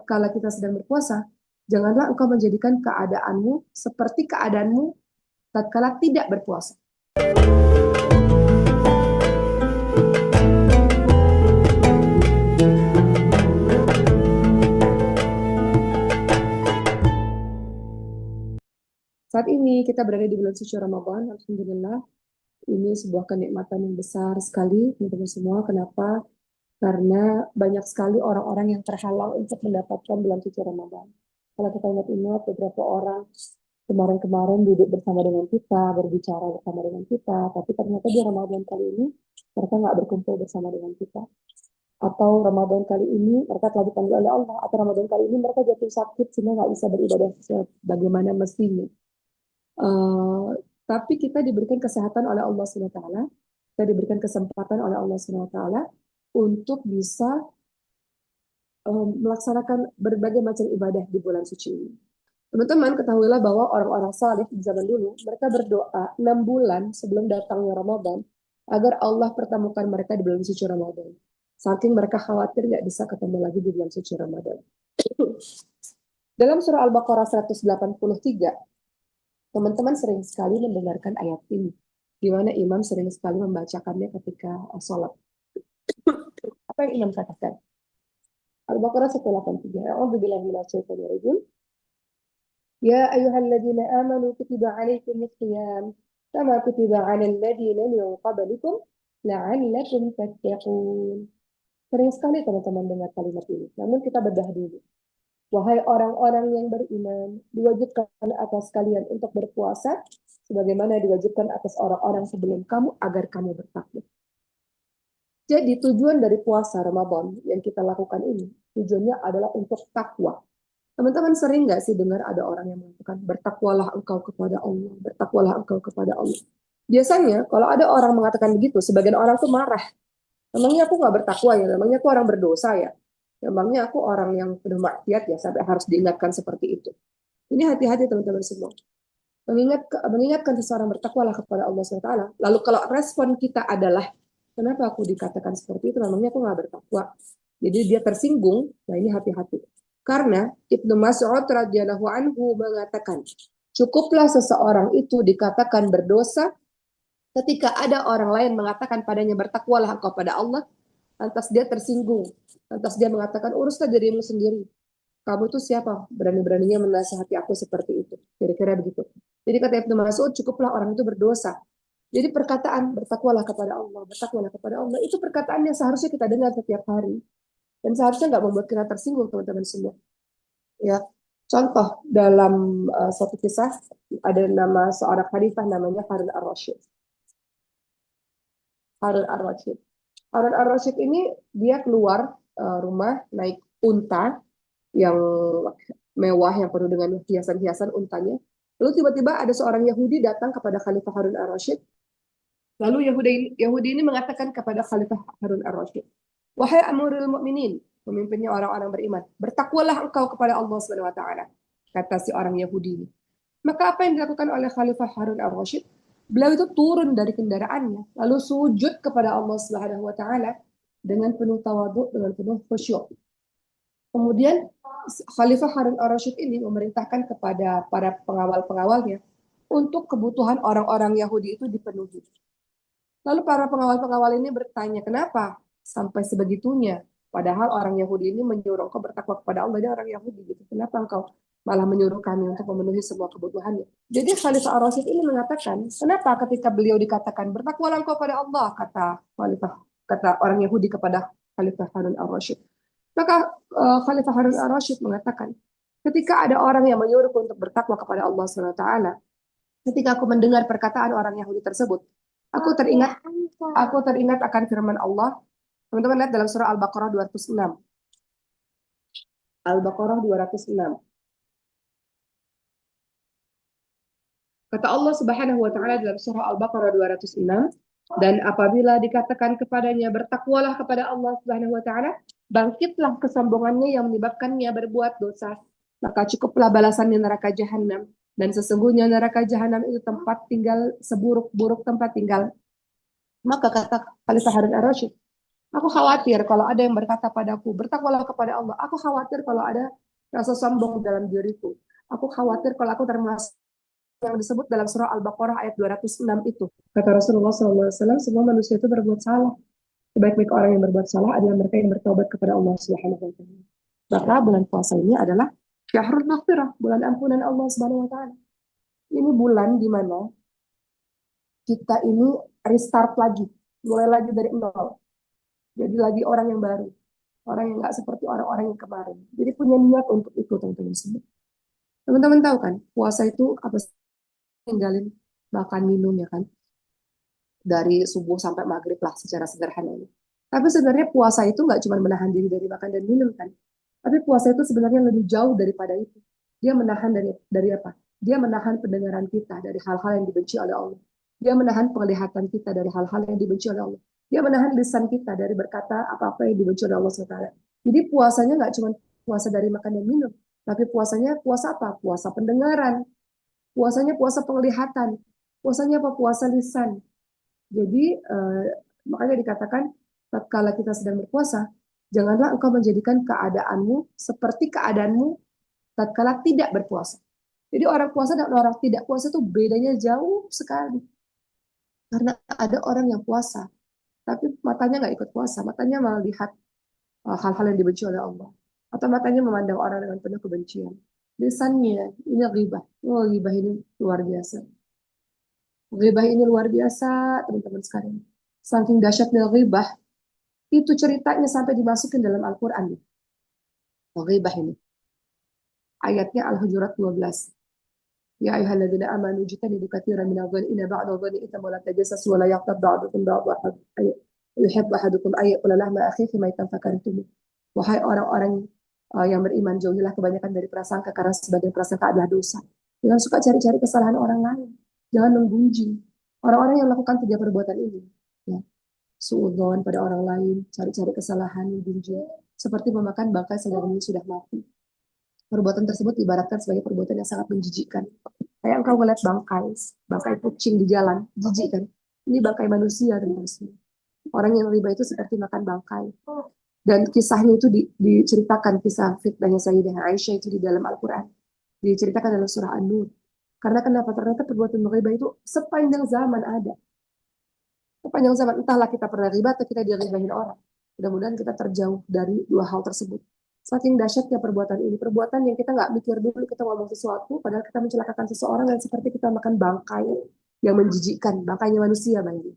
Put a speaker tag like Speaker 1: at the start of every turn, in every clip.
Speaker 1: kala kita sedang berpuasa, janganlah engkau menjadikan keadaanmu seperti keadaanmu tatkala tidak berpuasa. Saat ini kita berada di bulan suci Ramadan, alhamdulillah. Ini sebuah kenikmatan yang besar sekali, teman-teman semua. Kenapa? Karena banyak sekali orang-orang yang terhalang untuk mendapatkan bulan suci Ramadan. Kalau kita ingat-ingat beberapa orang kemarin-kemarin duduk bersama dengan kita, berbicara bersama dengan kita, tapi ternyata di Ramadan kali ini mereka nggak berkumpul bersama dengan kita. Atau Ramadan kali ini mereka telah dipanggil oleh Allah, atau Ramadan kali ini mereka jatuh sakit sehingga nggak bisa beribadah bagaimana mestinya. Uh, tapi kita diberikan kesehatan oleh Allah SWT, kita diberikan kesempatan oleh Allah SWT untuk bisa melaksanakan berbagai macam ibadah di bulan suci ini. Teman-teman, ketahuilah bahwa orang-orang saleh di zaman dulu, mereka berdoa 6 bulan sebelum datangnya Ramadan, agar Allah pertemukan mereka di bulan suci Ramadan. Saking mereka khawatir nggak bisa ketemu lagi di bulan suci Ramadan. Dalam surah Al-Baqarah 183, teman-teman sering sekali mendengarkan ayat ini, di mana imam sering sekali membacakannya ketika sholat. Apa yang imam katakan? Al-Baqarah 183. A'udzubillahi minasyaitonir rajim. Ya ayyuhalladzina amanu kutiba 'alaikumus shiyam kama kutiba 'alal ladzina min qablikum la'allakum tattaqun. Sering sekali teman-teman dengar kalimat ini. Namun kita bedah dulu. Wahai orang-orang yang beriman, diwajibkan atas kalian untuk berpuasa sebagaimana diwajibkan atas orang-orang sebelum kamu agar kamu bertakwa. Jadi tujuan dari puasa Ramadan yang kita lakukan ini, tujuannya adalah untuk takwa. Teman-teman sering nggak sih dengar ada orang yang mengatakan, bertakwalah engkau kepada Allah, bertakwalah engkau kepada Allah. Biasanya kalau ada orang mengatakan begitu, sebagian orang tuh marah. Memangnya aku nggak bertakwa ya, memangnya aku orang berdosa ya, memangnya aku orang yang penuh maksiat ya, sampai harus diingatkan seperti itu. Ini hati-hati teman-teman semua. Mengingatkan seseorang bertakwalah kepada Allah SWT. Lalu kalau respon kita adalah, kenapa aku dikatakan seperti itu? Namanya aku nggak bertakwa. Jadi dia tersinggung. Nah ini hati-hati. Karena Ibnu Mas'ud radhiyallahu anhu mengatakan, cukuplah seseorang itu dikatakan berdosa ketika ada orang lain mengatakan padanya bertakwalah engkau pada Allah, lantas dia tersinggung. Lantas dia mengatakan, uruslah dirimu sendiri. Kamu itu siapa? Berani-beraninya menasihati aku seperti itu. Kira-kira begitu. Jadi kata Ibnu Mas'ud, cukuplah orang itu berdosa. Jadi perkataan bertakwalah kepada Allah, bertakwalah kepada Allah, itu perkataan yang seharusnya kita dengar setiap hari. Dan seharusnya nggak membuat kita tersinggung, teman-teman semua. Ya, contoh dalam suatu kisah, ada nama seorang khalifah namanya Harun ar-Rasyid. Harun ar-Rasyid. Harun ar-Rasyid ini dia keluar rumah naik unta yang mewah yang penuh dengan hiasan-hiasan untanya. Lalu tiba-tiba ada seorang Yahudi datang kepada Khalifah Harun ar-Rasyid. Lalu Yahudi ini mengatakan kepada Khalifah Harun ar-Rasyid, wahai Amirul Mukminin, pemimpinnya orang-orang beriman, bertakwalah engkau kepada Allah Subhanahu wa taala, kata si orang Yahudi ini. Maka apa yang dilakukan oleh Khalifah Harun ar-Rasyid? Beliau itu turun dari kendaraannya, lalu sujud kepada Allah Subhanahu wa taala dengan penuh tawadhu, dengan penuh khusyuk. Kemudian Khalifah Harun ar-Rasyid ini memerintahkan kepada para pengawal-pengawalnya untuk kebutuhan orang-orang Yahudi itu dipenuhi. Lalu para pengawal-pengawal ini bertanya, kenapa sampai sebegitunya? Padahal orang Yahudi ini menyuruh engkau bertakwa kepada Allah, dia orang Yahudi gitu. Kenapa engkau malah menyuruh kami untuk memenuhi semua kebutuhannya? Jadi Khalifah ar-Rasyid ini mengatakan, kenapa ketika beliau dikatakan bertakwalah engkau pada Allah, kata orang Yahudi kepada Khalifah Harun ar-Rasyid. Maka Khalifah Harun ar-Rasyid mengatakan, ketika ada orang yang menyuruhku untuk bertakwa kepada Allah SWT, ketika aku mendengar perkataan orang Yahudi tersebut, aku teringat akan firman Allah. Teman-teman lihat dalam surah Al-Baqarah 206. Al-Baqarah 206. Kata Allah Subhanahu wa taala dalam surah Al-Baqarah 206, dan apabila dikatakan kepadanya bertakwalah kepada Allah Subhanahu wa taala, bangkitlah kesombongannya yang menyebabkannya berbuat dosa, maka cukuplah balasannya neraka jahanam, dan sesungguhnya neraka jahanam itu tempat tinggal seburuk-buruk tempat tinggal. Maka kata Khalifah Harun ar-Rasyid, Aku khawatir kalau ada yang berkata padaku, bertakwalah kepada Allah. Aku khawatir kalau ada rasa sombong dalam diriku. Aku khawatir kalau aku termasuk yang disebut dalam surah Al-Baqarah ayat 206 itu. Kata Rasulullah SAW, semua manusia itu berbuat salah. Sebaik-baik orang yang berbuat salah adalah mereka yang bertobat kepada Allah Subhanahu wa taala. Maka bulan puasa ini adalah syahrul maghfirah, bulan ampunan Allah Subhanahu wa taala. Ini bulan di mana kita ini restart lagi, mulai lagi dari nol. Jadi lagi orang yang baru, orang yang nggak seperti orang-orang yang kemarin. Jadi punya niat untuk itu teman-teman semua. Teman-teman tahu kan, puasa itu apa sih? Tinggalin makan minum ya kan, dari subuh sampai maghrib lah secara sederhananya. Tapi sebenarnya puasa itu nggak cuma menahan diri dari makan dan minum kan. Tapi puasa itu sebenarnya lebih jauh daripada itu. Dia menahan dari apa? Dia menahan pendengaran kita dari hal-hal yang dibenci oleh Allah. Dia menahan penglihatan kita dari hal-hal yang dibenci oleh Allah. Dia menahan lisan kita dari berkata apa-apa yang dibenci oleh Allah SWT. Jadi puasanya nggak cuma puasa dari makan dan minum, tapi puasanya puasa apa? Puasa pendengaran, puasanya puasa penglihatan, puasanya apa? Puasa lisan. Jadi makanya dikatakan tatkala kita sedang berpuasa, janganlah engkau menjadikan keadaanmu seperti keadaanmu tatkala tidak berpuasa. Jadi orang puasa dan orang tidak puasa itu bedanya jauh sekali. Karena ada orang yang puasa, tapi matanya nggak ikut puasa, matanya malah lihat hal-hal yang dibenci oleh Allah. Atau matanya memandang orang dengan penuh kebencian. Lisannya, ini ghibah. Oh, ghibah ini luar biasa. Ghibah ini luar biasa, teman-teman sekalian. Saking dahsyatnya ghibah, itu ceritanya sampai dimasukin dalam Al-Quran. Ghibah ini. Ayatnya Al-Hujurat 12. Ya ayyuhalladzina amanu jitanibu katsiran minadh-dhanni inna ba'dadh-dhanni itsmun wa la tajassasu wa la yaghtab ba'dukum ba'dhan yuhibbu ahadukum ay ya'kula lahma akhihi maitan fakarihtum. Wahai orang-orang yang beriman, jauhilah kebanyakan dari prasangka karena sebagian prasangka adalah dosa. Jangan suka cari-cari kesalahan orang lain. Jangan menggunjing. Orang-orang yang melakukan tiga perbuatan ini, ya, suudzon pada orang lain, cari-cari kesalahan, menggunjing, seperti memakan bangkai saudaranya sudah mati. Perbuatan tersebut diibaratkan sebagai perbuatan yang sangat menjijikkan. Kayak engkau melihat bangkai, bangkai kucing di jalan, jijik kan? Ini bangkai manusia dan manusia. Orang yang riba itu seperti makan bangkai. Dan kisahnya itu diceritakan, kisah fitnahnya Sayyidah Aisyah itu di dalam Al-Quran. Diceritakan dalam surah An-Nur. Karena kenapa? Ternyata perbuatan riba itu sepanjang zaman ada. Sepanjang zaman, entahlah kita pernah riba atau kita diribahin orang. Mudah-mudahan kita terjauh dari dua hal tersebut. Saking dahsyatnya perbuatan ini, perbuatan yang kita nggak mikir dulu kita ngomong sesuatu, padahal kita mencelakakan seseorang dan seperti kita makan bangkai yang menjijikkan, bangkainya manusia bagi.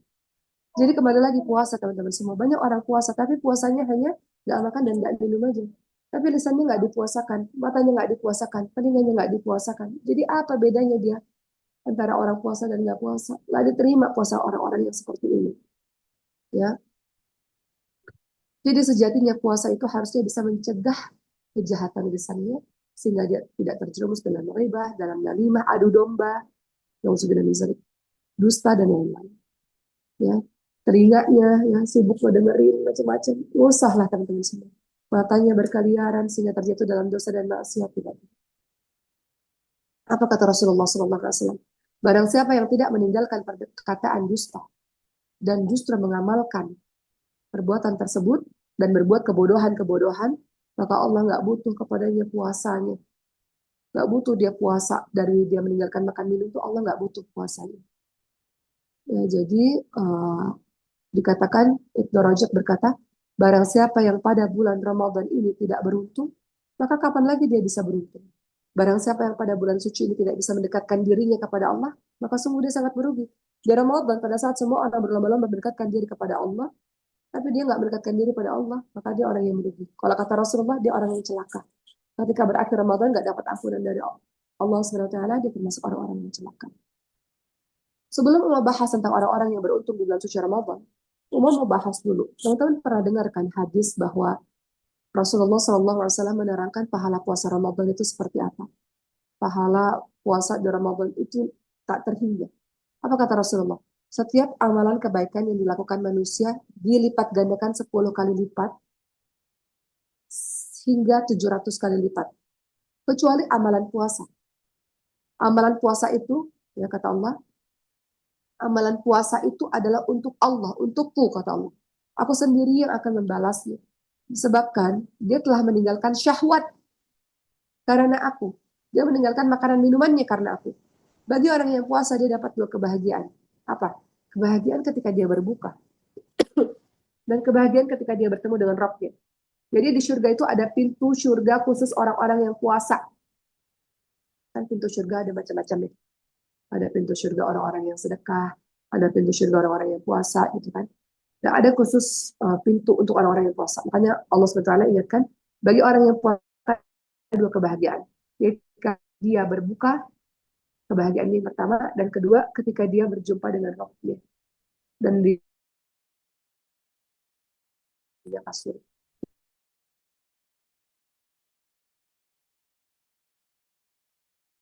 Speaker 1: Jadi kembali lagi puasa teman-teman semua. Banyak orang puasa, tapi puasanya hanya nggak makan dan nggak minum aja. Tapi lisannya nggak dipuasakan, matanya nggak dipuasakan, telinganya nggak dipuasakan. Jadi apa bedanya dia antara orang puasa dan nggak puasa? Nggak diterima puasa orang-orang yang seperti ini. Ya, jadi sejatinya puasa itu harusnya bisa mencegah kejahatan lisannya sehingga dia tidak terjerumus dalam riba, dalam nalimah, adu domba, yang sudah misalnya dusta dan lain-lain. Ya, telinganya ya sibuk dengerin macam-macam, usahlah teman-teman semua. Matanya berkeliaran sehingga terjatuh dalam dosa dan maksiat tidak. Apa kata Rasulullah SAW? Barang siapa yang tidak meninggalkan perkataan dusta dan justru mengamalkan perbuatan tersebut dan berbuat kebodohan-kebodohan, maka Allah nggak butuh kepadanya puasanya. Nggak butuh dia puasa dari dia meninggalkan makan minum itu Allah nggak butuh puasanya. Ya, jadi dikatakan Ibnu Rajab berkata, barang siapa yang pada bulan Ramadan ini tidak beruntung, maka kapan lagi dia bisa beruntung? Barang siapa yang pada bulan suci ini tidak bisa mendekatkan dirinya kepada Allah, maka sungguh dia sangat merugi. Di Ramadan pada saat semua orang berlomba-lomba mendekatkan diri kepada Allah, tapi dia nggak mendekatkan diri pada Allah, maka dia orang yang merugi. Kalau kata Rasulullah, dia orang yang celaka. Ketika berakhir Ramadan nggak dapat ampunan dari Allah SWT, dia termasuk orang-orang yang celaka. Sebelum Allah bahas tentang orang-orang yang beruntung di bulan suci Ramadan, Umar mau bahas dulu. Teman-teman pernah dengarkan hadis bahwa Rasulullah SAW menerangkan pahala puasa Ramadan itu seperti apa? Pahala puasa di Ramadan itu tak terhingga. Apa kata Rasulullah? Setiap amalan kebaikan yang dilakukan manusia dilipat gandakan 10 kali lipat hingga 700 kali lipat. Kecuali amalan puasa. Amalan puasa itu, ya kata Allah, amalan puasa itu adalah untuk Allah, untukku, kata Allah. Aku sendiri yang akan membalasnya. Disebabkan dia telah meninggalkan syahwat karena aku. Dia meninggalkan makanan minumannya karena aku. Bagi orang yang puasa dia dapat dua kebahagiaan. Apa? Kebahagiaan ketika dia berbuka dan kebahagiaan ketika dia bertemu dengan Rabbnya. Jadi di surga itu ada pintu surga khusus orang-orang yang puasa. Kan pintu surga ada macam-macam ya. Ada pintu surga orang-orang yang sedekah, ada pintu surga orang-orang yang puasa gitu kan. Dan ada khusus pintu untuk orang-orang yang puasa. Makanya Allah SWT ingatkan, bagi orang yang puasa ada dua kebahagiaan. Ketika dia berbuka, kebahagiaan yang pertama, dan kedua ketika dia berjumpa dengan Rabbnya. Dan dia kasih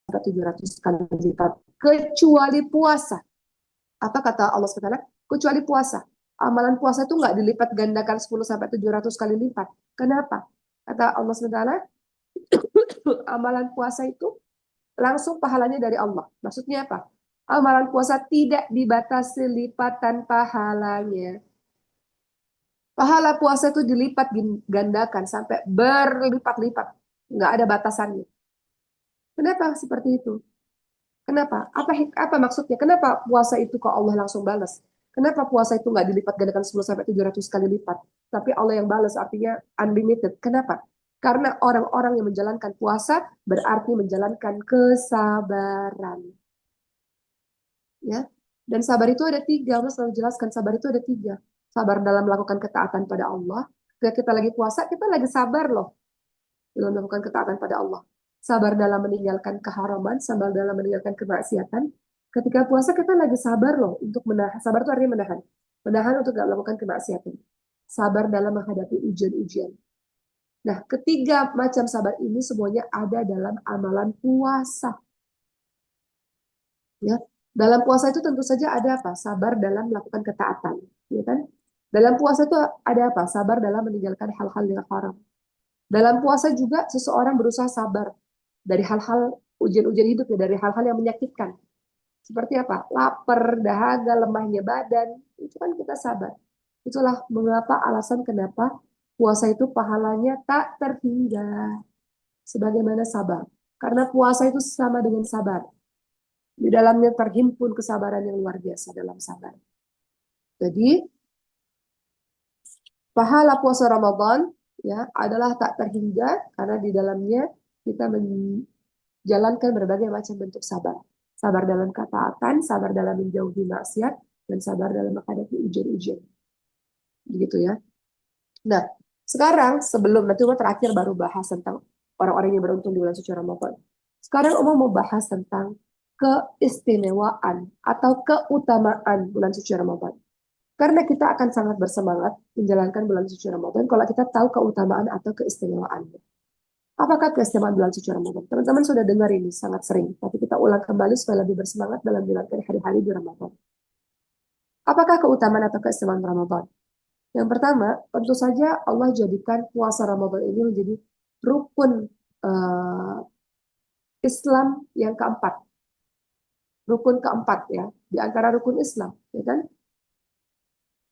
Speaker 1: 700 kali lipat. Kecuali puasa. Apa kata Allah SWT? Kecuali puasa. Amalan puasa itu nggak dilipat gandakan 10 sampai 700 kali lipat. Kenapa? Kata Allah SWT, amalan puasa itu langsung pahalanya dari Allah. Maksudnya apa? Amalan puasa tidak dibatasi lipatan pahalanya. Pahala puasa itu dilipat gandakan sampai berlipat-lipat. Nggak ada batasannya. Kenapa seperti itu? Kenapa? Apa maksudnya? Kenapa puasa itu kok Allah langsung balas? Kenapa puasa itu nggak dilipat gandakan 10 sampai 700 kali lipat? Tapi Allah yang balas artinya unlimited. Kenapa? Karena orang-orang yang menjalankan puasa berarti menjalankan kesabaran. Ya. Dan sabar itu ada tiga. Allah selalu jelaskan sabar itu ada tiga. Sabar dalam melakukan ketaatan pada Allah. Ketika kita lagi puasa, kita lagi sabar loh dalam melakukan ketaatan pada Allah. Sabar dalam meninggalkan keharaman, sabar dalam meninggalkan kemaksiatan. Ketika puasa kita lagi sabar loh untuk menahan. Sabar itu artinya menahan. Menahan untuk tidak melakukan kemaksiatan. Sabar dalam menghadapi ujian-ujian. Nah, ketiga macam sabar ini semuanya ada dalam amalan puasa. Ya, dalam puasa itu tentu saja ada apa? Sabar dalam melakukan ketaatan, ya kan? Dalam puasa itu ada apa? Sabar dalam meninggalkan hal-hal yang haram. Dalam puasa juga seseorang berusaha sabar dari hal-hal ujian-ujian hidup ya, dari hal-hal yang menyakitkan. Seperti apa? Lapar, dahaga, lemahnya badan, itu kan kita sabar. Itulah mengapa alasan kenapa puasa itu pahalanya tak terhingga sebagaimana sabar. Karena puasa itu sama dengan sabar. Di dalamnya terhimpun kesabaran yang luar biasa dalam sabar. Jadi pahala puasa Ramadan ya adalah tak terhingga karena di dalamnya kita menjalankan berbagai macam bentuk sabar. Sabar dalam ketaatan, sabar dalam menjauhi maksiat, dan sabar dalam menghadapi ujian-ujian. Begitu ya. Nah, sekarang sebelum nanti Umar terakhir baru bahas tentang orang-orang yang beruntung di bulan suci Ramadan. Sekarang Umar mau bahas tentang keistimewaan atau keutamaan bulan suci Ramadan. Karena kita akan sangat bersemangat menjalankan bulan suci Ramadan kalau kita tahu keutamaan atau keistimewaannya. Apakah keistimewaan bulan suci Ramadan? Teman-teman sudah dengar ini sangat sering, tapi kita ulang kembali supaya lebih bersemangat dalam menjalankan hari-hari di Ramadan. Apakah keutamaan atau keistimewaan Ramadan? Yang pertama, tentu saja Allah jadikan puasa Ramadan ini menjadi rukun uh, Islam yang keempat. Rukun keempat ya, di antara rukun Islam, ya kan?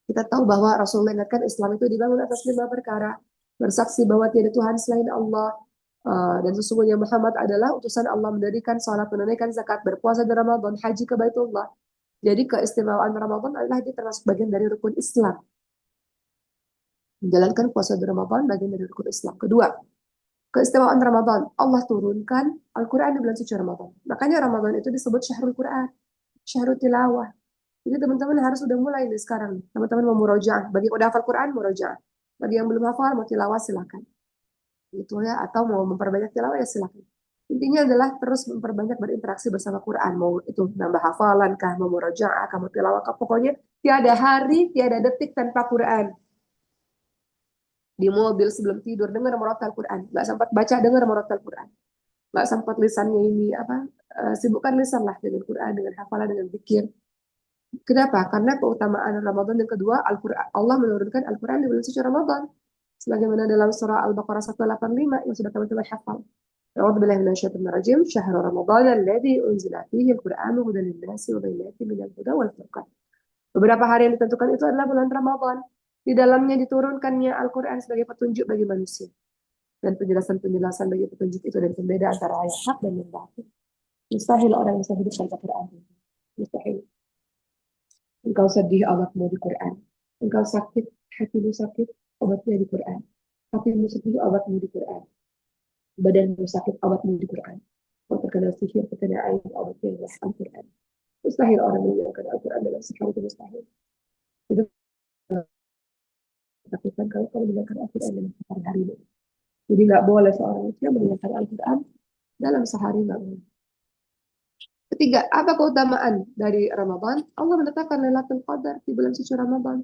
Speaker 1: Kita tahu bahwa Rasulullah ingatkan Islam itu dibangun atas 5 perkara. Bersaksi bahwa tiada Tuhan selain Allah. Dan sesungguhnya Muhammad adalah utusan Allah, mendirikan salat, menunaikan zakat, berpuasa di Ramadan, haji ke Baitullah. Jadi keistimewaan Ramadan adalah dia termasuk bagian dari rukun Islam. Menjalankan puasa di Ramadan bagian dari rukun Islam. Kedua, keistimewaan Ramadan. Allah turunkan Al-Quran di bulan suci Ramadan. Makanya Ramadan itu disebut Syahrul Quran. Syahrul Tilawah. Jadi teman-teman harus udah mulai nih sekarang. Teman-teman mau murojaah. Bagi yang udah hafal Quran, murojaah. Bagi yang belum hafal, mau tilawah silakan. Gitu ya. Atau mau memperbanyak tilawah ya silakan. Intinya adalah terus memperbanyak berinteraksi bersama Quran. Mau itu nambah hafalan kah, mau murojaah, kamu tilawah kah. Pokoknya tiada hari, tiada detik tanpa Quran. Di mobil sebelum tidur, dengar murotal Quran. Nggak sempat baca, dengar murotal Quran. Nggak sempat lisannya ini, sibukkan lisan lah dengan Quran, dengan hafalan, dengan zikir. Kenapa? Karena keutamaan Ramadan yang kedua, Al-Quran, Allah menurunkan Al-Quran di bulan suci Ramadan. Sebagaimana dalam surah Al-Baqarah 185 yang sudah kami telah hafal. A'udzubillahi minasyaitonir rajim. Syahrul Ramadan alladzi unzila fihi al-Qur'anu hudan lin-nasi wa bayyinatin minal huda wal furqan. Beberapa hari yang ditentukan itu adalah bulan Ramadan. Di dalamnya diturunkannya Al-Quran sebagai petunjuk bagi manusia. Dan penjelasan-penjelasan bagi petunjuk itu dan pembeda antara ayat hak dan yang batil. Mustahil orang bisa hidup tanpa Quran. Mustahil. Engkau sedih, obatmu di Quran. Engkau sakit, hatimu sakit, obatnya di Quran. Hatimu sedih, obatmu di Quran. Badanmu sakit, obatmu di Quran. Kau terkena sihir, terkena air, obatnya adalah Al-Quran. Mustahil orang meninggalkan Al-Quran dalam sekali, itu mustahil. Itu lakukan kalau kau meninggalkan Al-Quran dalam sehari-hari ini. Jadi nggak boleh seorang Muslim meninggalkan Al-Quran dalam sehari, nggak boleh. Ketiga, apa keutamaan dari Ramadan? Allah menetapkan Lailatul Qadar di bulan suci Ramadan.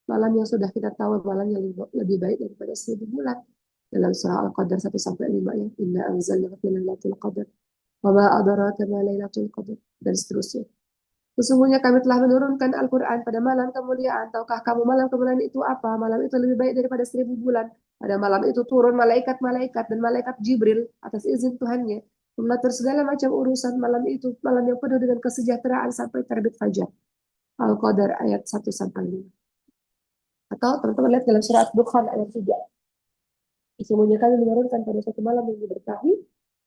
Speaker 1: Malam yang sudah kita tahu malam yang lebih baik daripada 1000 bulan. Dalam surah Al-Qadar 1-5 ya. Inna anzalna fi Lailatul Qadar. Wa ma adraka ma Lailatul Qadar. Dan seterusnya. Sesungguhnya kami telah menurunkan Al-Quran pada malam kemuliaan. Tahukah kamu malam kemuliaan itu apa? Malam itu lebih baik daripada 1000 bulan. Pada malam itu turun malaikat-malaikat dan malaikat Jibril atas izin Tuhannya. Mengatur segala macam urusan malam itu. Malam yang penuh dengan kesejahteraan sampai terbit fajar. Al-Qadar ayat 1-5. Atau teman-teman lihat dalam surat Dukhan ayat 3. Sesungguhnya kami menurunkan pada suatu malam yang diberkahi.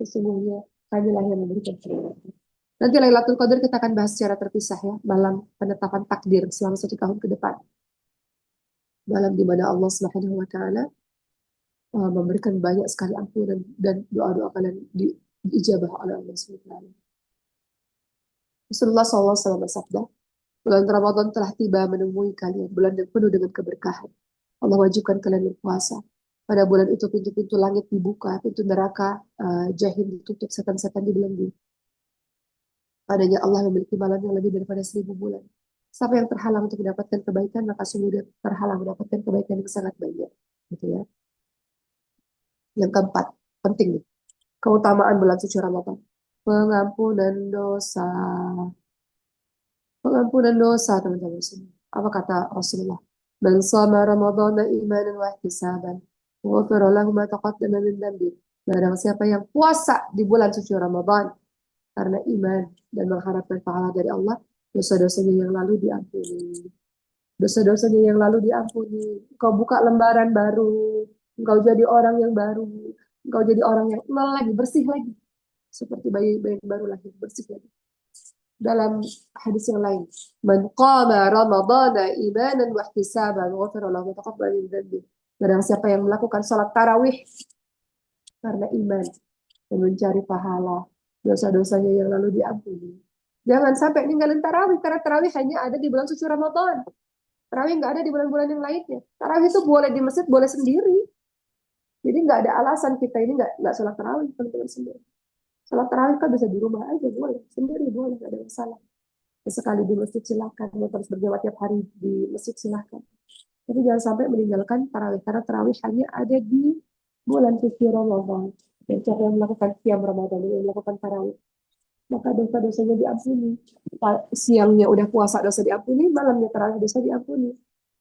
Speaker 1: Sesungguhnya kamilah yang memberikan peringatan. Nanti Lailatul Qadar kita akan bahas secara terpisah ya, malam penetapan takdir selama 1 tahun ke depan. Malam di mana Allah Subhanahu wa taala memberikan banyak sekali ampunan dan doa-doa kalian diijabah oleh Allah Subhanahu wa taala. Rasulullah SAW bersabda, bulan Ramadan telah tiba menemui kalian, bulan yang penuh dengan keberkahan. Allah wajibkan kalian berpuasa. Pada bulan itu pintu-pintu langit dibuka, pintu neraka jahim ditutup, setan-setan dibelenggu. Padanya Allah memiliki malam yang lebih daripada 1000 bulan. Siapa yang terhalang untuk mendapatkan kebaikan, maka sungguh dia terhalang mendapatkan kebaikan yang sangat banyak. Gitu ya. Yang keempat, penting nih. Keutamaan bulan suci Ramadan. Pengampunan dosa. Pengampunan dosa, teman-teman semua. Apa kata Rasulullah? Man shama Ramadhana imanan wa ihtisaban, ghufira lahu ma taqaddama min dhanbi. Barang siapa yang puasa di bulan suci Ramadan karena iman dan mengharapkan pahala dari Allah, dosa-dosanya yang lalu diampuni. Dosa-dosanya yang lalu diampuni. Engkau buka lembaran baru, engkau jadi orang yang baru, engkau jadi orang yang nol lagi, bersih lagi. Seperti bayi-bayi baru lahir, bersih lagi. Dalam hadis yang lain, man qama ramadhana imanan wa ihtisaban ghufira lahu ma taqaddama min dhanbi. Barang siapa yang melakukan salat tarawih karena iman dan mencari pahala, dosa-dosanya yang lalu diampuni. Jangan sampai ninggalin tarawih, karena tarawih hanya ada di bulan suci Ramadan. Tarawih nggak ada di bulan-bulan yang lainnya. Tarawih itu boleh di masjid, boleh sendiri. Jadi nggak ada alasan kita ini nggak sholat tarawih, teman-teman sendiri. Sholat tarawih kan bisa di rumah aja, boleh. Sendiri boleh, nggak ada masalah. Sekali di masjid silakan, mau terus berjamaah tiap hari di masjid silakan. Tapi jangan sampai meninggalkan tarawih, karena tarawih hanya ada di bulan suci Ramadan. Dan siapa yang melakukan qiyam Ramadan, yang melakukan tarawih, maka dosa-dosanya diampuni. Siangnya udah puasa dosa diampuni, malamnya tarawih dosa diampuni.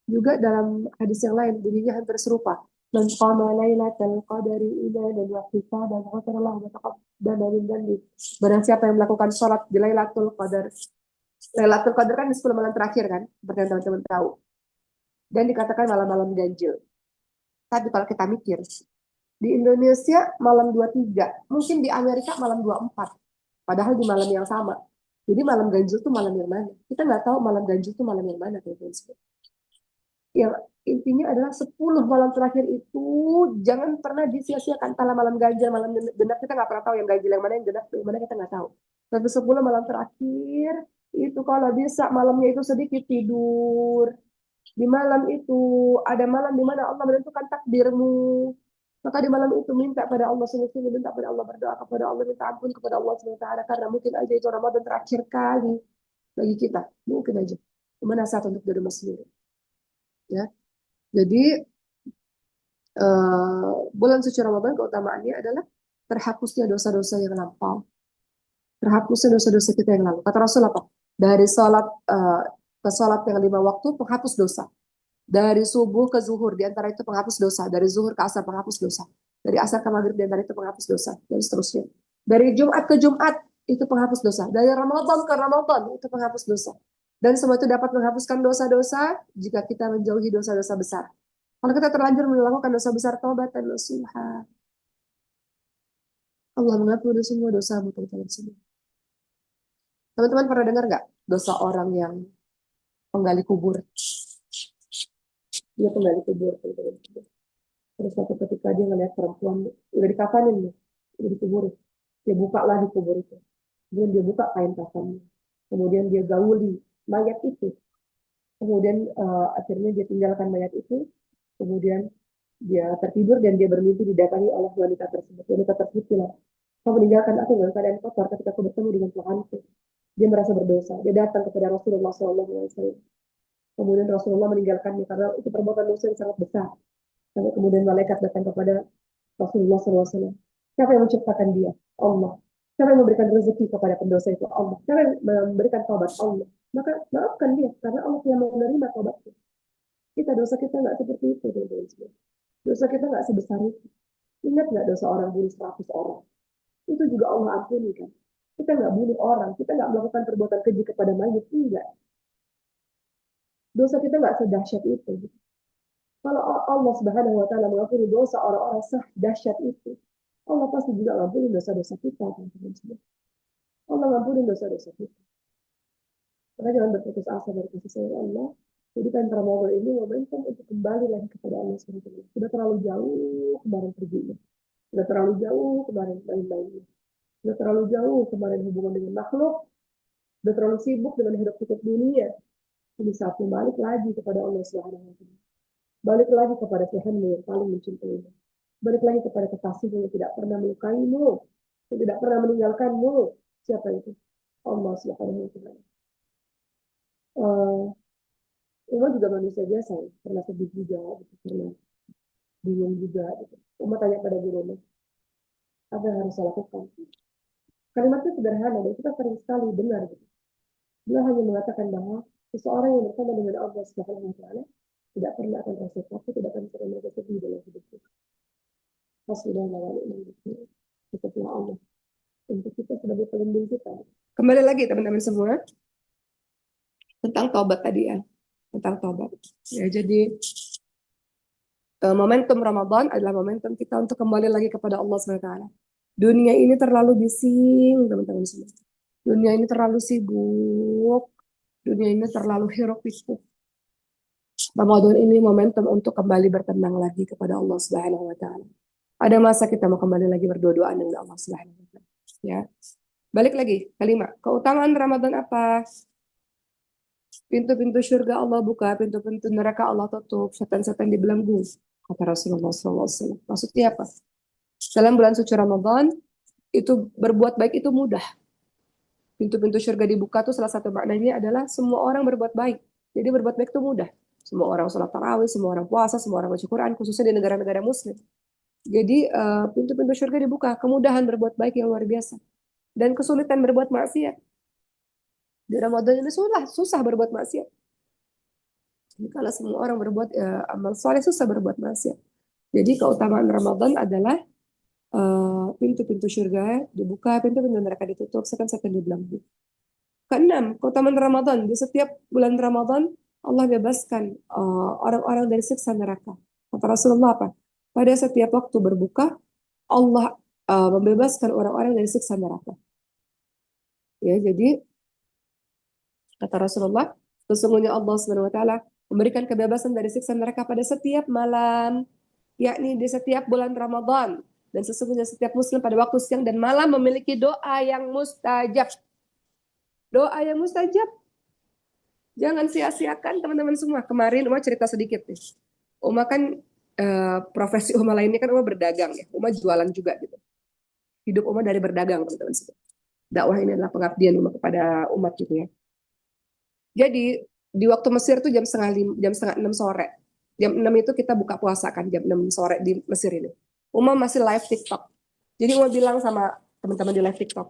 Speaker 1: Juga dalam hadis yang lain bunyinya hampir serupa. Man qama lailatal qadari imanan wa ihtisaban ghafara lahu ma taqaddama min dhanbi. Barang siapa yang melakukan sholat di Lailatul Qadar. Lailatul Qadar kan di 10 malam terakhir kan, seperti yang teman-teman tahu. Dan dikatakan malam-malam ganjil. Tapi kalau kita mikir, di Indonesia malam 23, mungkin di Amerika malam 24. Padahal di malam yang sama. Jadi malam ganjil itu malam yang mana? Kita nggak tahu malam ganjil itu malam yang mana, teman-teman. Yang intinya adalah 10 malam terakhir itu jangan pernah disia-siakan. Antara malam ganjil, malam genap, kita nggak pernah tahu yang ganjil yang mana, yang genap yang mana, kita nggak tahu. Tapi 10 malam terakhir itu kalau bisa malamnya itu sedikit tidur. Di malam itu ada malam di mana Allah menentukan takdirmu. Maka di malam itu minta pada Allah, sungguh-sungguh minta pada Allah, berdoa kepada Allah, minta ampun kepada Allah SWT, karena mungkin aja itu Ramadan terakhir kali bagi kita. Mungkin aja. Mana saat untuk diri sendiri. Ya. Jadi bulan suci Ramadan keutamaannya adalah terhapusnya dosa-dosa yang lampau. Terhapusnya dosa-dosa kita yang lalu. Kata Rasul apa? Dari sholat ke sholat yang 5 waktu penghapus dosa. Dari subuh ke zuhur di antara itu penghapus dosa. Dari zuhur ke asar penghapus dosa. Dari asar ke maghrib di antara itu penghapus dosa. Dan seterusnya. Dari Jumat ke Jumat itu penghapus dosa. Dari Ramadan ke Ramadan itu penghapus dosa. Dan semua itu dapat menghapuskan dosa-dosa jika kita menjauhi dosa-dosa besar. Kalau kita terlanjur melakukan dosa besar, taubat dan nasuha, Allah mengampuni semua dosamu, teman-teman semua. Teman-teman pernah dengar nggak dosa orang yang penggali kubur? Dia penggali kubur, teman-teman. Terus suatu ketika dia ngeliat perempuan udah dikafanin nih, udah dikubur. Dia buka lah di kubur itu. Kemudian dia buka kain kafannya. Kemudian dia gauli mayat itu. Kemudian akhirnya dia tinggalkan mayat itu. Kemudian dia tertidur dan dia bermimpi didatangi oleh wanita tersebut. Wanita tersebut bilang, kau meninggalkan aku dengan keadaan kotor ketika aku bertemu dengan Tuhanku. Dia merasa berdosa. Dia datang kepada Rasulullah SAW. Kemudian Rasulullah meninggalkannya karena itu perbuatan dosa yang sangat besar. Sampai kemudian malaikat datang kepada Rasulullah SAW. Siapa yang menciptakan dia? Allah. Siapa yang memberikan rezeki kepada pendosa itu? Allah. Siapa yang memberikan taubat? Allah. Maka maafkan dia karena Allah yang menerima taubatnya. Kita dosa kita nggak seperti itu, teman-teman. Dosa kita nggak sebesar itu. Ingat nggak dosa orang bunuh 100 orang? Itu juga Allah ampuni kan. Kita nggak bunuh orang, kita nggak melakukan perbuatan keji kepada mayit, enggak. Dosa kita nggak sedahsyat itu. Kalau Allah Subhanahu wa taala mengampuni dosa orang-orang dahsyat itu, Allah pasti juga mengampuni dosa-dosa kita, teman-teman semua. Allah mengampuni dosa-dosa kita. Maka jangan berputus asa dari kasih sayang Allah. Jadikan Ramadan ini momentum untuk kembali lagi kepada Allah Subhanahu wa taala. Sudah terlalu jauh kemarin perginya. Sudah terlalu jauh kemarin main-mainnya. Sudah terlalu jauh kemarin hubungan dengan makhluk. Sudah terlalu sibuk dengan hidup-hidup dunia. Ini saatnya balik lagi kepada Allah Subhanahu wa taala. Balik lagi kepada Tuhanmu yang paling mencintaimu. Balik lagi kepada kekasihmu yang tidak pernah melukaimu, yang tidak pernah meninggalkanmu. Siapa itu? Allah Subhanahu wa taala. Uma juga manusia biasa, ya. Pernah sedih juga, gitu. Pernah bingung juga. Gitu. Uma tanya pada guru Uma, apa yang harus saya lakukan? Kalimatnya sederhana dan kita sering sekali dengar. Gitu. Dia hanya mengatakan bahwa seseorang yang bersama dengan Allah Subhanahu wa taala tidak pernah akan rasa takut, tidak akan pernah merasa sedih dalam hidupnya. Rasulullah SAW setelah Allah untuk kita sebagai pelindung kita. Kembali lagi teman-teman semua tentang taubat tadi ya, tentang taubat. Ya, jadi momentum Ramadan adalah momentum kita untuk kembali lagi kepada Allah SWT. Dunia ini terlalu bising teman-teman semua. Dunia ini terlalu sibuk. Dunia ini terlalu hiruk pikuk. Ramadan ini momentum untuk kembali bertenang lagi kepada Allah Subhanahu wa taala. Ada masa kita mau kembali lagi berdua-duaan dengan Allah Subhanahu wa taala. Ya. Balik lagi, kelima. Keutamaan Ramadan apa? Pintu-pintu surga Allah buka, pintu-pintu neraka Allah tutup, setan-setan dibelenggu. Kata Rasulullah SAW. Maksudnya apa? Dalam bulan suci Ramadan, itu berbuat baik itu mudah. Pintu-pintu surga dibuka tuh salah satu maknanya adalah semua orang berbuat baik. Jadi berbuat baik itu mudah. Semua orang sholat tarawih, semua orang puasa, semua orang baca Quran, khususnya di negara-negara Muslim. Jadi pintu-pintu surga dibuka, kemudahan berbuat baik yang luar biasa. Dan kesulitan berbuat maksiat. Di Ramadan ini susah berbuat maksiat. Jadi kalau semua orang berbuat amal soleh, susah berbuat maksiat. Jadi keutamaan Ramadan adalah pintu-pintu surga dibuka, pintu-pintu neraka ditutup, setan-setan dibelenggu. Keenam, keutamaan Ramadan. Di setiap bulan Ramadan, Allah bebaskan orang-orang dari siksa neraka. Kata Rasulullah apa? Pada setiap waktu berbuka, Allah membebaskan orang-orang dari siksa neraka. Ya, jadi kata Rasulullah, sesungguhnya Allah Subhanahu wa taala memberikan kebebasan dari siksa neraka pada setiap malam, yakni di setiap bulan Ramadan. Dan sesungguhnya setiap muslim pada waktu siang dan malam memiliki doa yang mustajab. Doa yang mustajab. Jangan sia-siakan teman-teman semua. Kemarin Uma cerita sedikit nih. Uma kan profesi Uma lainnya kan Uma berdagang ya. Uma jualan juga gitu. Hidup Uma dari berdagang teman-teman semua. Dakwah ini adalah pengabdian Uma kepada umat gitu ya. Jadi di waktu Mesir tuh jam setengah 6 sore. Jam 6 itu kita buka puasa kan, jam 6 sore di Mesir ini. Uma masih live TikTok. Jadi Uma bilang sama teman-teman di live TikTok,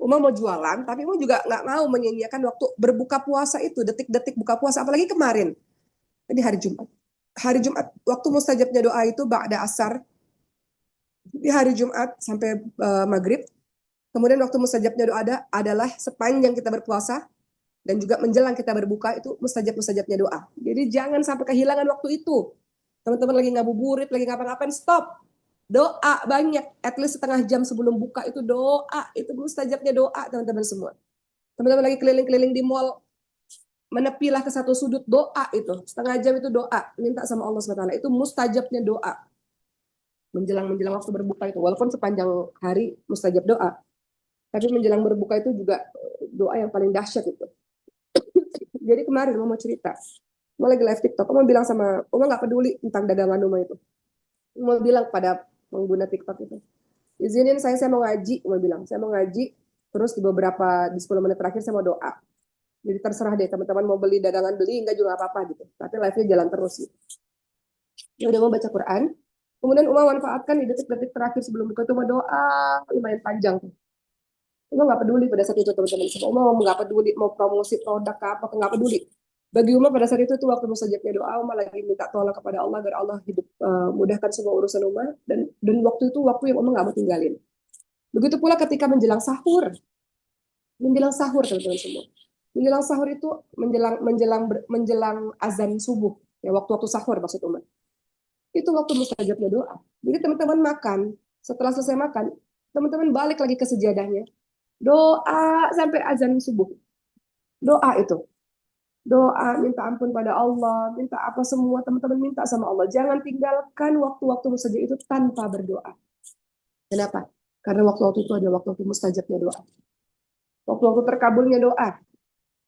Speaker 1: Uma mau jualan, tapi Uma juga nggak mau menyia-nyiakan waktu berbuka puasa itu, detik-detik buka puasa, apalagi kemarin. Ini hari Jumat. Hari Jumat, waktu mustajabnya doa itu ba'da asar, di hari Jumat sampai maghrib. Kemudian waktu mustajabnya doa adalah sepanjang kita berpuasa, Dan juga menjelang kita berbuka itu mustajab-mustajabnya doa. Jadi jangan sampai kehilangan waktu itu. Teman-teman lagi ngabuburit, lagi ngapa-ngapain, stop. Doa banyak, at least setengah jam sebelum buka itu doa. Itu mustajabnya doa teman-teman semua. Teman-teman lagi keliling-keliling di mall, menepilah ke satu sudut, doa itu. Setengah jam itu doa, minta sama Allah SWT. Itu mustajabnya doa. Menjelang waktu berbuka itu. Walaupun sepanjang hari mustajab doa. Tapi menjelang berbuka itu juga doa yang paling dahsyat itu. Jadi kemarin mau cerita, mau lagi live TikTok, mau bilang sama, Uma nggak peduli tentang dagangan Uma itu. Mau bilang pada pengguna TikTok itu, izinin saya mau ngaji, Uma bilang, saya mau ngaji, terus di 10 menit terakhir saya mau doa. Jadi terserah deh teman-teman mau beli dagangan beli enggak juga apa-apa gitu. Tapi live-nya jalan terus gitu. Ya udah mau baca Quran, kemudian Uma manfaatkan di detik-detik terakhir sebelum buka itu mau doa lumayan panjang tuh. Uma nggak peduli pada saat itu teman-teman semua. Uma nggak peduli mau promosi produk ke apa, nggak peduli. Bagi Uma pada saat itu tuh waktu mustajabnya doa, Uma lagi minta tolong kepada Allah agar Allah mudahkan semua urusan Uma dan waktu itu waktu yang Uma nggak mau tinggalin. Begitu pula ketika menjelang sahur teman-teman semua. Menjelang sahur itu menjelang azan subuh, ya waktu-waktu sahur maksud Uma. Itu waktu mustajabnya doa. Jadi teman-teman makan, setelah selesai makan, teman-teman balik lagi ke sejadahnya, doa sampai azan subuh. Doa itu. Doa, minta ampun pada Allah, minta apa semua teman-teman minta sama Allah. Jangan tinggalkan waktu-waktu mustajab itu tanpa berdoa. Kenapa? Karena waktu-waktu itu adalah waktu-waktu mustajabnya doa. Waktu-waktu terkabulnya doa.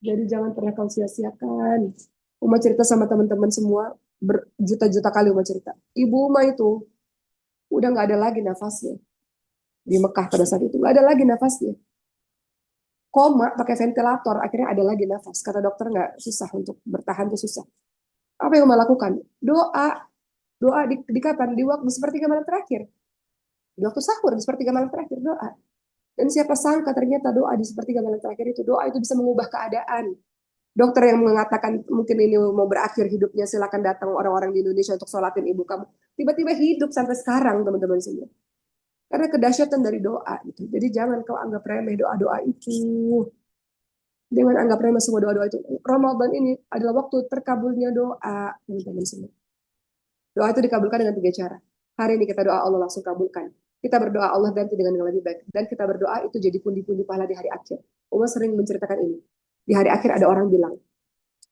Speaker 1: Jadi jangan pernah kau sia-siakan. Uma cerita sama teman-teman semua, berjuta-juta kali Uma cerita. Ibu Uma itu udah nggak ada lagi nafasnya. Di Mekah pada saat itu nggak ada lagi nafasnya. Koma pakai ventilator, akhirnya ada lagi nafas. Kata dokter nggak susah untuk bertahan itu susah. Apa yang Uma lakukan? Doa. Doa di kapan? Di waktu sepertiga malam terakhir. Di waktu sahur, di sepertiga malam terakhir doa. Dan siapa sangka ternyata doa di sepertiga malam terakhir itu, doa itu bisa mengubah keadaan. Dokter yang mengatakan mungkin ini mau berakhir hidupnya, silakan datang orang-orang di Indonesia untuk sholatin ibu kamu. Tiba-tiba hidup sampai sekarang teman-teman semua. Karena kedahsyatan dari doa gitu. Jadi jangan kau anggap remeh doa-doa itu. Jangan anggap remeh semua doa-doa itu. Ramadan ini adalah waktu terkabulnya doa teman-teman semua. Doa itu dikabulkan dengan 3 cara. Hari ini kita doa Allah langsung kabulkan. Kita berdoa Allah ganti dengan yang lebih baik. Dan kita berdoa itu jadi pundi-pundi pahala di hari akhir. Umar sering menceritakan ini. Di hari akhir ada orang bilang,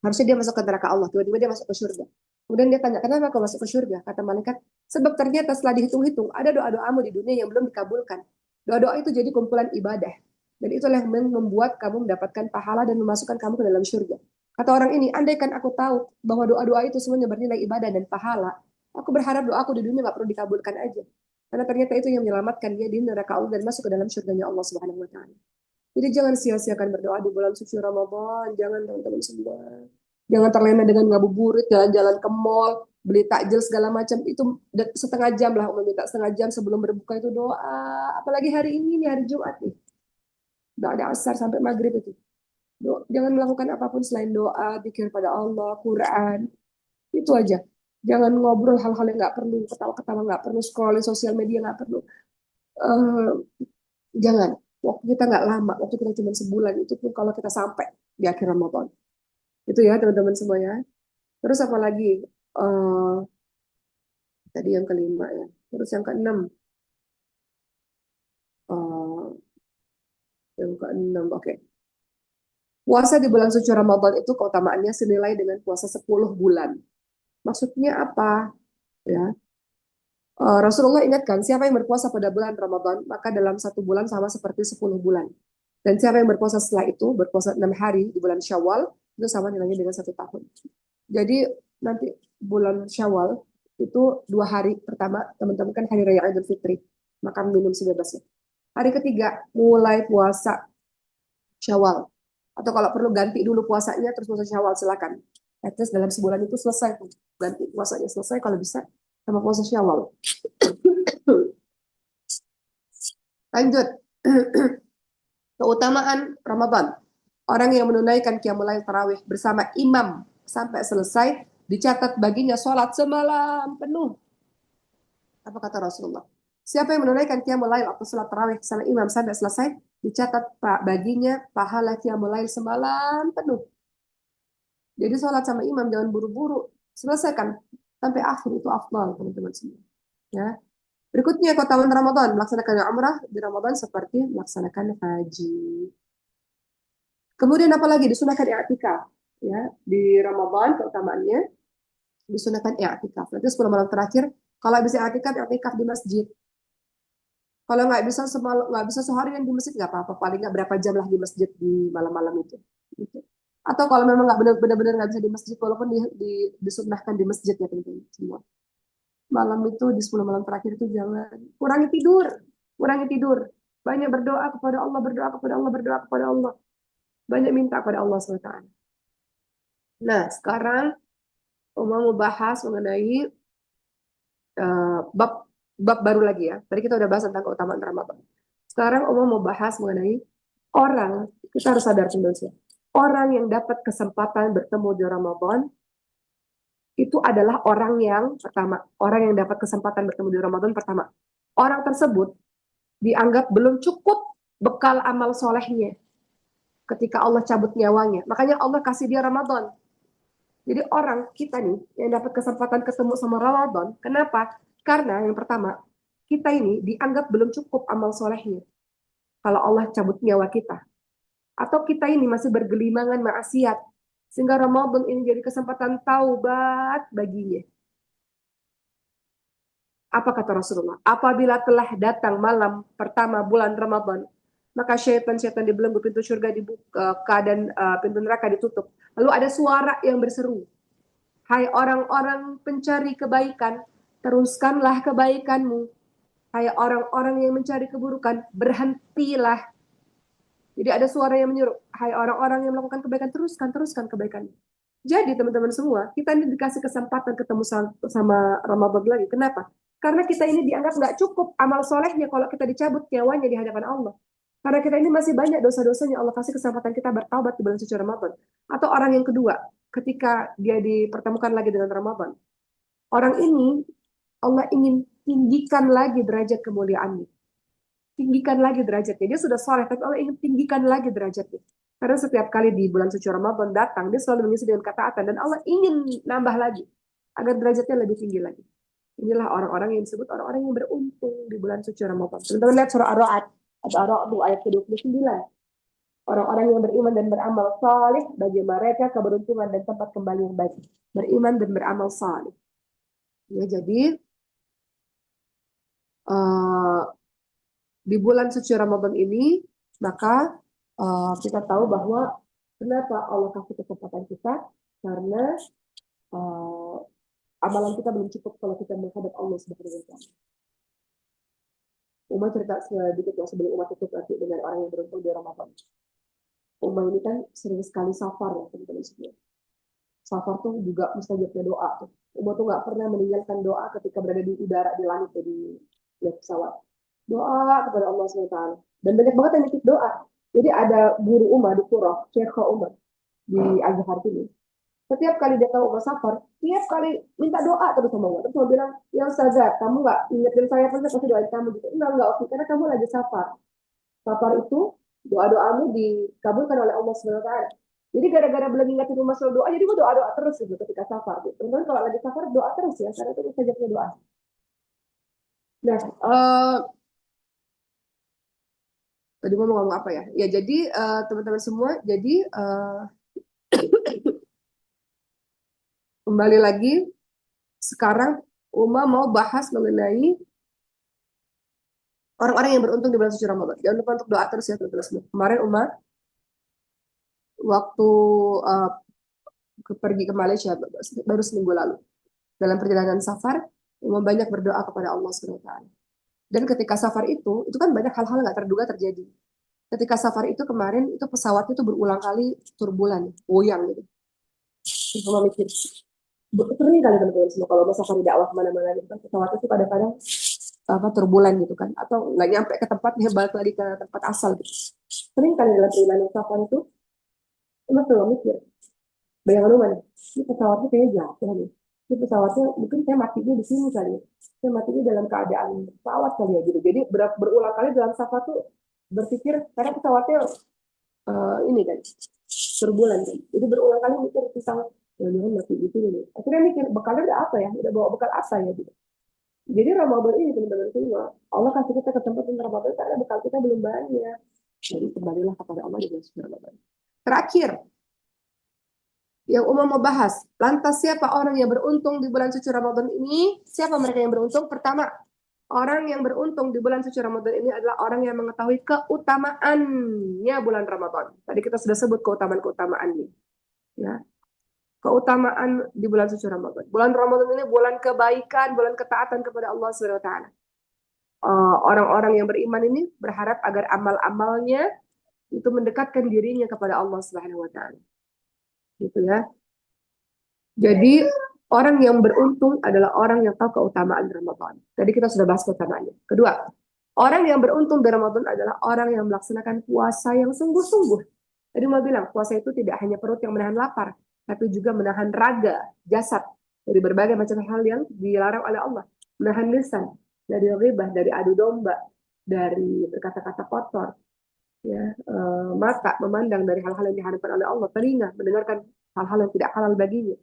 Speaker 1: harusnya dia masuk ke neraka Allah. Tiba-tiba dia masuk ke surga. Kemudian dia tanya, kenapa kau masuk ke surga? Kata malaikat, sebab ternyata setelah dihitung-hitung, ada doa-doamu di dunia yang belum dikabulkan. Doa-doa itu jadi kumpulan ibadah. Dan itulah yang membuat kamu mendapatkan pahala dan memasukkan kamu ke dalam surga. Kata orang ini, andaikan aku tahu bahwa doa-doa itu semuanya bernilai ibadah dan pahala, aku berharap doaku di dunia nggak perlu dikabulkan aja. Karena ternyata itu yang menyelamatkan dia di neraka Allah dan masuk ke dalam surganya Allah Subhanahu wa taala. Jadi jangan sia-siakan berdoa di bulan suci Ramadan, jangan teman-teman semua. Jangan terlena dengan ngabuburit, jalan-jalan ke mall, beli takjil segala macam. Itu setengah jam lah, meminta setengah jam sebelum berbuka itu doa. Apalagi hari ini, hari Jumat nih. Doa ada asar sampai maghrib itu. Jangan melakukan apapun selain doa, zikir pada Allah, Quran. Itu aja. Jangan ngobrol hal-hal yang nggak perlu, ketawa-ketawa nggak perlu, scrolling sosial media nggak perlu. Eh, jangan. Waktu kita nggak lama, waktu kita cuma sebulan, itu pun kalau kita sampai di akhir Ramadan. Itu ya teman-teman semuanya. Terus apa lagi? Eh, tadi yang kelima ya. Terus yang keenam. Eh, yang keenam, oke. Puasa di bulan suci Ramadan itu keutamaannya senilai dengan puasa 10 bulan. Maksudnya apa? Ya, Rasulullah ingatkan, siapa yang berpuasa pada bulan Ramadan, maka dalam 1 bulan sama seperti 10 bulan. Dan siapa yang berpuasa setelah itu, berpuasa 6 hari di bulan Syawal, itu sama nilainya dengan 1 tahun. Jadi nanti bulan Syawal itu 2 hari pertama, teman-teman kan hari raya Idul Fitri, makan minum sebebasnya. Hari ketiga mulai puasa Syawal. Atau kalau perlu ganti dulu puasanya, terus puasa Syawal silakan. At least dalam sebulan itu selesai, ganti puasanya selesai kalau bisa sama puasa Syawal. Lanjut. Keutamaan Ramadan. Orang yang menunaikan qiyamul lail tarawih bersama imam sampai selesai dicatat baginya sholat semalam penuh. Apa kata Rasulullah? Siapa yang menunaikan qiyamul lail atau salat tarawih sama imam sampai selesai, dicatat Pak baginya pahala qiyamul lail semalam penuh. Jadi sholat sama imam jangan buru-buru, selesaikan sampai akhir itu afdal teman-teman semua. Ya. Berikutnya keutamaan Ramadan, melaksanakan umrah di Ramadan seperti melaksanakan haji. Kemudian apalagi disunahkan i'tikaf, ya. Di Ramadan keutamaannya disunahkan i'tikaf. Nanti 10 malam terakhir kalau bisa i'tikaf, i'tikaf di masjid. Kalau nggak bisa seharian di masjid nggak apa-apa, paling nggak berapa jam lah di masjid di malam-malam itu. Gitu. Atau kalau memang nggak benar-benar nggak bisa di masjid, walaupun disunahkan di masjid ya teman-teman semua. Malam itu di 10 malam terakhir itu jangan kurangi tidur, kurangi tidur. Banyak berdoa kepada Allah, berdoa kepada Allah, berdoa kepada Allah. Banyak minta kepada Allah SWT. Nah, sekarang Uma mau bahas mengenai bab bab baru lagi ya. Tadi kita udah bahas tentang keutamaan Ramadan. Sekarang Uma mau bahas mengenai orang, kita harus sadar teman-teman. Orang yang dapat kesempatan bertemu di Ramadan itu adalah orang yang pertama, orang yang dapat kesempatan bertemu di Ramadan pertama. Orang tersebut dianggap belum cukup bekal amal solehnya ketika Allah cabut nyawanya. Makanya Allah kasih dia Ramadan. Jadi orang kita nih yang dapat kesempatan ketemu sama Ramadan, kenapa? Karena yang pertama, kita ini dianggap belum cukup amal solehnya. Kalau Allah cabut nyawa kita. Atau kita ini masih bergelimangan maksiat. Sehingga Ramadan ini jadi kesempatan taubat baginya. Apa kata Rasulullah? Apabila telah datang malam pertama bulan Ramadan, maka syaitan-syaitan dibelenggu, pintu surga dibuka dan pintu neraka ditutup. Lalu ada suara yang berseru, hai orang-orang pencari kebaikan, teruskanlah kebaikanmu. Hai orang-orang yang mencari keburukan, berhentilah. Jadi ada suara yang menyuruh, hai orang-orang yang melakukan kebaikan, teruskan kebaikan. Jadi teman-teman semua, kita ini dikasih kesempatan ketemu sama Ramadan lagi. Kenapa? Karena kita ini dianggap nggak cukup amal solehnya kalau kita dicabut nyawanya di hadapan Allah. Karena kita ini masih banyak dosa-dosanya, Allah kasih kesempatan kita bertaubat di bulan suci Ramadan. Atau orang yang kedua, ketika dia dipertemukan lagi dengan Ramadan. Orang ini, Allah ingin tinggikan lagi derajat kemuliaannya. Tinggikan lagi derajatnya. Dia sudah soleh, tapi Allah ingin tinggikan lagi derajatnya. Karena setiap kali di bulan suci Ramadan datang, dia selalu mengisi dengan ketaatan. Dan Allah ingin nambah lagi, agar derajatnya lebih tinggi lagi. Inilah orang-orang yang disebut orang-orang yang beruntung di bulan suci Ramadan. Teman-teman lihat surah Ar-Ra'd, atau Ar-Ra'd ayat ke-29. Orang-orang yang beriman dan beramal saleh, bagi mereka keberuntungan dan tempat kembali yang baik. Beriman dan beramal saleh. Ya, jadi uh, di bulan suci Ramadan ini, maka kita tahu bahwa kenapa Allah kasih kesempatan kita, karena uh, amalan kita belum cukup kalau kita menghadap Allah Subhanahu wa Ta'ala. Uma cerita sedikit ya sebelum Uma tutup nanti dengan orang yang beruntung di Ramadan. Uma ini kan sering sekali safar ya teman-teman semua. Safar tuh juga mustajabnya doa tuh. Uma tuh nggak pernah meninggalkan doa ketika berada di udara di langit ya, di pesawat. Doa kepada Allah SWT. Dan banyak banget yang nitip doa. Jadi ada guru Uma di Pura, Syekh Umar di Azhar ini. Setiap kali dia tahu Uma safar, tiap kali minta doa terus sama Uma. Terus Uma bilang, ya Ustazah, kamu nggak ingetin saya pasti doain kamu gitu. Enggak oke, karena kamu lagi safar. Safar itu doa-doamu dikabulkan oleh Allah SWT. Jadi gara-gara belum ingatin rumah selalu doa, jadi gue doa-doa terus gitu ketika safar. Gitu. Teman-teman kalau lagi safar doa terus ya, karena itu mustajabnya doa. Nah, tadi mau ngomong apa ya? Ya jadi teman-teman semua, jadi kembali lagi sekarang Uma mau bahas mengenai orang-orang yang beruntung di bulan suci Ramadan. Jangan lupa untuk doa terus ya teman-teman semua. Kemarin Uma waktu uh, pergi ke Malaysia baru seminggu lalu. Dalam perjalanan safar, Uma banyak berdoa kepada Allah SWT. Dan ketika safar itu kan banyak hal-hal nggak terduga terjadi. Ketika safar itu kemarin, itu pesawat itu berulang kali turbulan, goyang gitu. Terus Uma mikir, sering kali teman-teman semua kalau mau safari dakwah kemana-mana gitu kan, pesawat itu kadang-kadang apa turbulen gitu kan, atau nggak nyampe ke tempatnya balik lagi ke tempat asal gitu. Sering kali dalam perjalanan safar itu, Uma selalu mikir, bayangan Uma nih, ini pesawatnya kayaknya jatuh nih. Ini pesawatnya mungkin saya matinya di sini kali ya. Saya matinya dalam keadaan pesawat kali ya gitu. Jadi berulang kali dalam safa tuh berpikir karena pesawatnya ini kan turbulen kan. Jadi berulang kali mikir tentang jangan mati gitu nih. Akhirnya mikir bekalnya udah apa ya? Udah bawa bekal apa ya gitu. Jadi Ramadan ini teman-teman semua, Allah kasih kita kesempatan Ramadan karena bekal kita belum banyak. Jadi kembalilah kepada Allah di bulan suci Ramadan. Terakhir, yang umum mau bahas, lantas siapa orang yang beruntung di bulan suci Ramadan ini? Siapa mereka yang beruntung? Pertama, orang yang beruntung di bulan suci Ramadan ini adalah orang yang mengetahui keutamaannya bulan Ramadan. Tadi kita sudah sebut keutamaan-keutamaannya. Ya, keutamaan di bulan suci Ramadan. Bulan Ramadan ini bulan kebaikan, bulan ketaatan kepada Allah Subhanahu wa taala. Orang-orang yang beriman ini berharap agar amal-amalnya itu mendekatkan dirinya kepada Allah Subhanahu wa taala. Gitu ya. Jadi orang yang beruntung adalah orang yang tahu keutamaan Ramadan. Tadi kita sudah bahas keutamaannya. Kedua, orang yang beruntung di Ramadan adalah orang yang melaksanakan puasa yang sungguh-sungguh. Tadi mau bilang, puasa itu tidak hanya perut yang menahan lapar, tapi juga menahan raga, jasad dari berbagai macam hal yang dilarang oleh Allah. Menahan lisan dari ghibah, dari adu domba, dari berkata-kata kotor, ya, mata memandang dari hal-hal yang diharamkan oleh Allah, telinga mendengarkan hal-hal yang tidak halal baginya.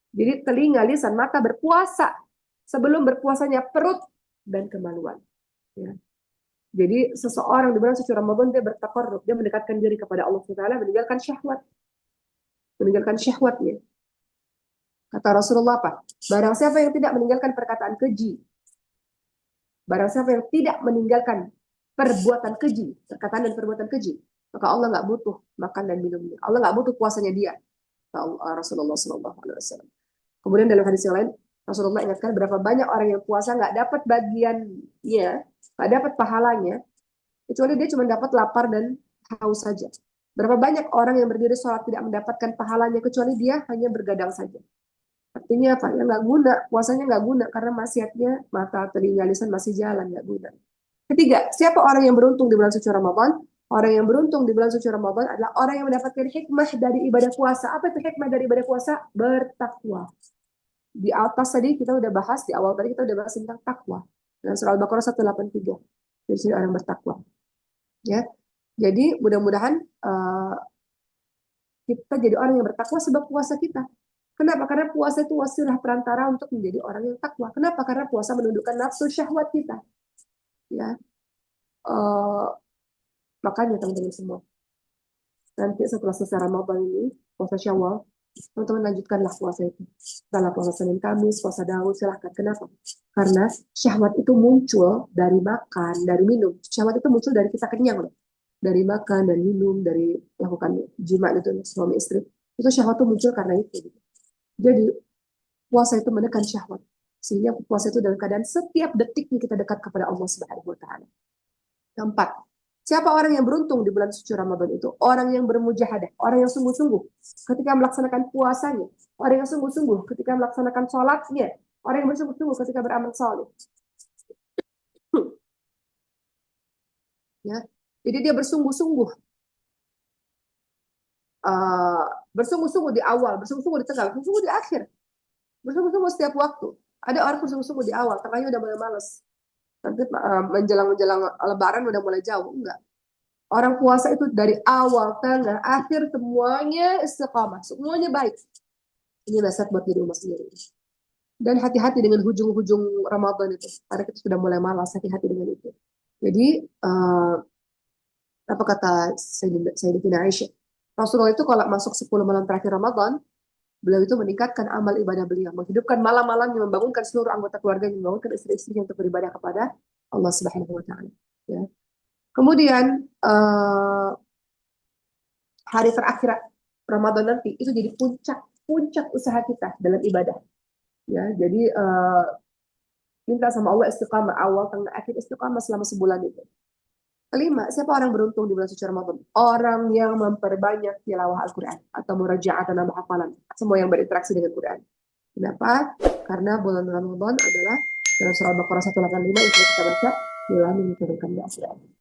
Speaker 1: Jadi telinga, lisan, mata berpuasa sebelum berpuasanya perut dan kemaluan. Ya. Jadi seseorang di bulan suci Ramadan dia bertakarrub, dia mendekatkan diri kepada Allah Subhanahu meninggalkan syahwatnya. Kata Rasulullah apa? Barang siapa yang tidak meninggalkan perkataan keji, barang siapa yang tidak meninggalkan perbuatan keji, perkataan dan perbuatan keji, maka Allah nggak butuh makan dan minumnya. Allah nggak butuh puasanya dia. Rasulullah SAW. Kemudian dalam hadis yang lain, Rasulullah ingatkan berapa banyak orang yang puasa nggak dapat bagiannya, nggak dapat pahalanya, kecuali dia cuma dapat lapar dan haus saja. Berapa banyak orang yang berdiri sholat tidak mendapatkan pahalanya, kecuali dia hanya bergadang saja. Artinya apa? Ya nggak guna, puasanya nggak guna karena maksiatnya mata, telinga, lisan masih jalan, nggak guna. Ketiga, siapa orang yang beruntung di bulan suci Ramadan? Orang yang beruntung di bulan suci Ramadan adalah orang yang mendapatkan hikmah dari ibadah puasa. Apa itu hikmah dari ibadah puasa? Bertakwa. Di atas tadi kita udah bahas, di awal tadi kita udah bahas tentang takwa. Dalam surah Al-Baqarah 183. Dari sini orang bertakwa. Ya. Jadi mudah-mudahan kita jadi orang yang bertakwa sebab puasa kita. Kenapa? Karena puasa itu wasilah perantara untuk menjadi orang yang takwa. Kenapa? Karena puasa menundukkan nafsu syahwat kita. Ya. Makanya teman-teman semua, nanti setelah selesai Ramadan ini, puasa Syawal, teman-teman lanjutkanlah puasa itu. Setelah puasa Senin Kamis, puasa Daud, silahkan. Kenapa? Karena syahwat itu muncul dari makan, dari minum. Syahwat itu muncul dari kita kenyang loh. Dari makan dan minum, dari melakukan jima itu suami istri. Itu syahwat itu muncul karena itu. Jadi puasa itu menekan syahwat. Sehingga puasa itu dalam keadaan setiap detiknya kita dekat kepada Allah Subhanahu wa taala. Keempat, siapa orang yang beruntung di bulan suci Ramadan itu? Orang yang bermujahadah, orang yang sungguh-sungguh ketika melaksanakan puasanya, orang yang sungguh-sungguh ketika melaksanakan sholatnya, orang yang bersungguh-sungguh ketika beramal saleh. Ya, jadi dia bersungguh-sungguh, bersungguh-sungguh di awal, bersungguh-sungguh di tengah, bersungguh-sungguh di akhir, bersungguh-sungguh setiap waktu. Ada orang bersungguh-sungguh di awal, tengahnya udah mulai males, nanti menjelang-menjelang Lebaran udah mulai jauh, enggak. Orang puasa itu dari awal, tengah, akhir semuanya istiqamah, semuanya baik. Ini nasihat buat diri rumah sendiri. Dan hati-hati dengan hujung-hujung Ramadan itu, karena kita sudah mulai malas, hati-hati dengan itu. Jadi apa kata Sayyidatina Aisyah? Rasulullah itu kalau masuk 10 malam terakhir Ramadan, beliau itu meningkatkan amal ibadah beliau, menghidupkan malam-malamnya, membangunkan seluruh anggota keluarga, membangunkan istri-istrinya untuk beribadah kepada Allah Subhanahu wa taala. Ya. Kemudian hari terakhir Ramadan nanti itu jadi puncak usaha kita dalam ibadah. Ya, jadi minta sama Allah istiqamah awal, tengah, akhir istiqamah selama sebulan itu. Kelima, siapa orang beruntung di bulan suci Ramadan? Orang yang memperbanyak tilawah Al-Quran atau murajaah atau nambah hafalan. Semua yang berinteraksi dengan Quran. Kenapa? Karena bulan Ramadan adalah dalam surah Al-Baqarah 185 yang kita baca, bulan yang diturunkan Al-Quran.